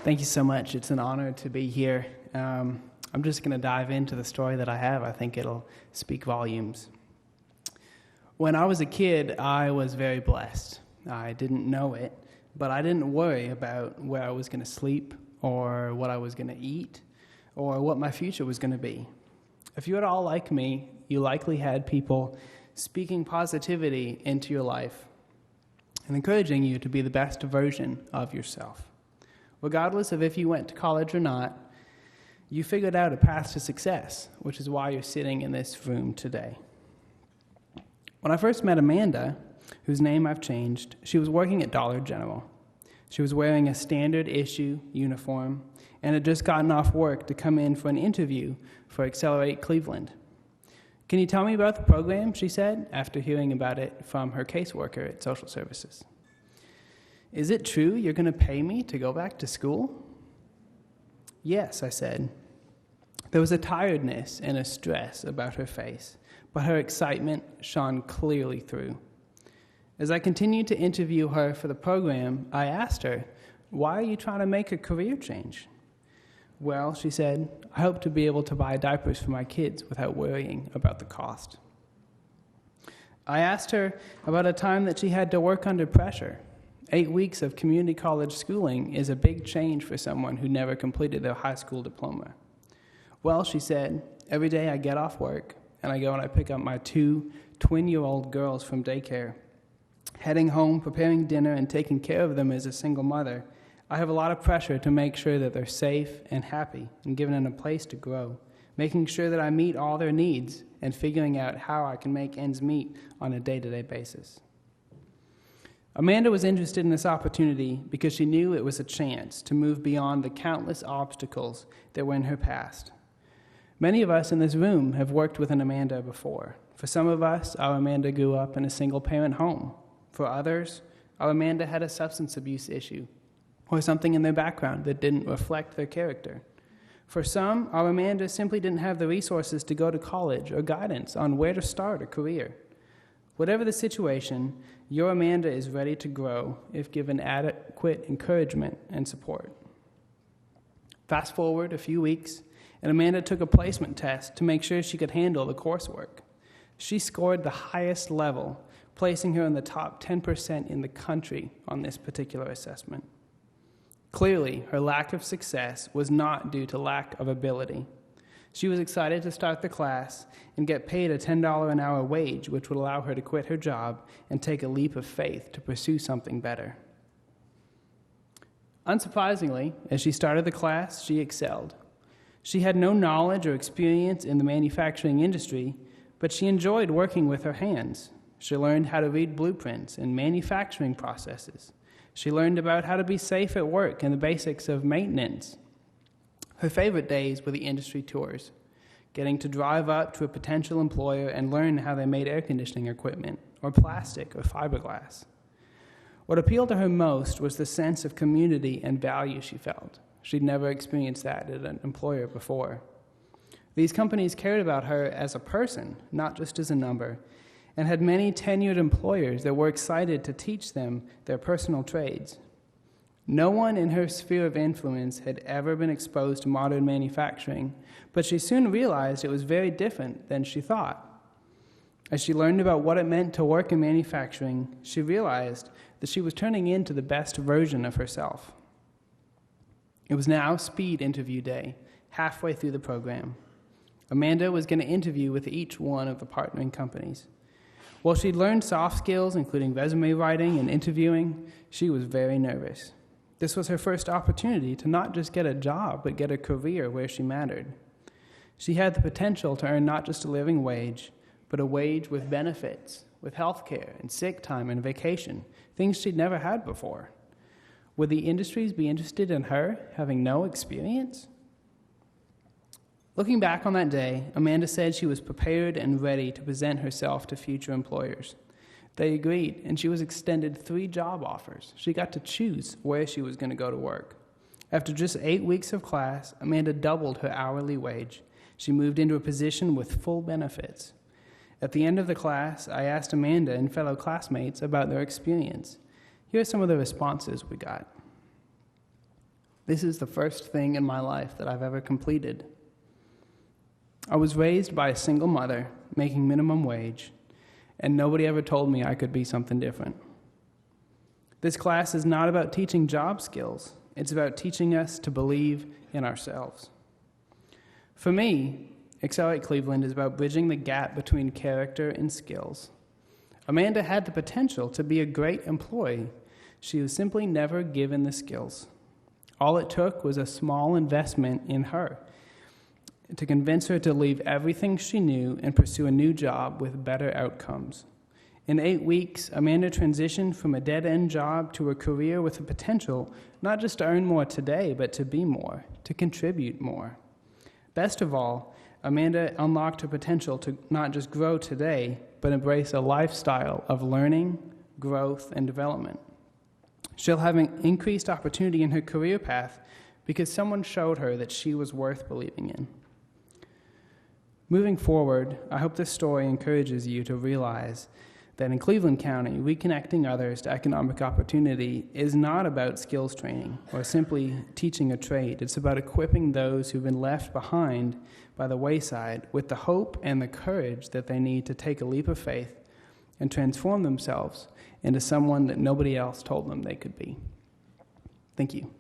Thank you so much. It's an honor to be here. I'm just going to dive into the story that I have. I think it'll speak volumes. When I was a kid, I was very blessed. I didn't know it, but I didn't worry about where I was going to sleep or what I was going to eat or what my future was going to be. If you're at all like me, you likely had people speaking positivity into your life and encouraging you to be the best version of yourself. Regardless of if you went to college or not, you figured out a path to success, which is why you're sitting in this room today. When I first met Amanda, whose name I've changed, she was working at Dollar General. She was wearing a standard issue uniform and had just gotten off work to come in for an interview for Accelerate Cleveland. "Can you tell me about the program?" she said, after hearing about it from her caseworker at Social Services. "Is it true you're going to pay me to go back to school?" "Yes," I said. There was a tiredness and a stress about her face, but her excitement shone clearly through. As I continued to interview her for the program, I asked her, "Why are you trying to make a career change?" "Well," she said, "I hope to be able to buy diapers for my kids without worrying about the cost." I asked her about a time that she had to work under pressure. 8 weeks of community college schooling is a big change for someone who never completed their high school diploma. "Well," she said, "every day I get off work and I go and I pick up my 2 twin-year-old girls from daycare. Heading home, preparing dinner, and taking care of them as a single mother, I have a lot of pressure to make sure that they're safe and happy and given a place to grow, making sure that I meet all their needs and figuring out how I can make ends meet on a day-to-day basis." Amanda was interested in this opportunity because she knew it was a chance to move beyond the countless obstacles that were in her past. Many of us in this room have worked with an Amanda before. For some of us, our Amanda grew up in a single-parent home. For others, our Amanda had a substance abuse issue or something in their background that didn't reflect their character. For some, our Amanda simply didn't have the resources to go to college or guidance on where to start a career. Whatever the situation, your Amanda is ready to grow if given adequate encouragement and support. Fast forward a few weeks, and Amanda took a placement test to make sure she could handle the coursework. She scored the highest level, placing her in the top 10% in the country on this particular assessment. Clearly, her lack of success was not due to lack of ability. She was excited to start the class and get paid a $10 an hour wage, which would allow her to quit her job and take a leap of faith to pursue something better. Unsurprisingly, as she started the class, she excelled. She had no knowledge or experience in the manufacturing industry, but she enjoyed working with her hands. She learned how to read blueprints and manufacturing processes. She learned about how to be safe at work and the basics of maintenance. Her favorite days were the industry tours, getting to drive up to a potential employer and learn how they made air conditioning equipment, or plastic, or fiberglass. What appealed to her most was the sense of community and value she felt. She'd never experienced that at an employer before. These companies cared about her as a person, not just as a number, and had many tenured employers that were excited to teach them their personal trades. No one in her sphere of influence had ever been exposed to modern manufacturing, but she soon realized it was very different than she thought. As she learned about what it meant to work in manufacturing, she realized that she was turning into the best version of herself. It was now speed interview day, halfway through the program. Amanda was going to interview with each one of the partnering companies. While she'd learned soft skills, including resume writing and interviewing, she was very nervous. This was her first opportunity to not just get a job, but get a career where she mattered. She had the potential to earn not just a living wage, but a wage with benefits, with health care and sick time and vacation, things she'd never had before. Would the industries be interested in her having no experience? Looking back on that day, Amanda said she was prepared and ready to present herself to future employers. They agreed, and she was extended 3 job offers. She got to choose where she was going to go to work. After just 8 weeks of class, Amanda doubled her hourly wage. She moved into a position with full benefits. At the end of the class, I asked Amanda and fellow classmates about their experience. Here are some of the responses we got. This is the first thing in my life that I've ever completed. I was raised by a single mother, making minimum wage, and nobody ever told me I could be something different. This class is not about teaching job skills. It's about teaching us to believe in ourselves. For me, Accelerate Cleveland is about bridging the gap between character and skills. Amanda had the potential to be a great employee. She was simply never given the skills. All it took was a small investment in her to convince her to leave everything she knew and pursue a new job with better outcomes. In 8 weeks, Amanda transitioned from a dead-end job to a career with the potential not just to earn more today, but to be more, to contribute more. Best of all, Amanda unlocked her potential to not just grow today, but embrace a lifestyle of learning, growth, and development. She'll have an increased opportunity in her career path because someone showed her that she was worth believing in. Moving forward, I hope this story encourages you to realize that in Cleveland County, reconnecting others to economic opportunity is not about skills training or simply teaching a trade. It's about equipping those who've been left behind by the wayside with the hope and the courage that they need to take a leap of faith and transform themselves into someone that nobody else told them they could be. Thank you.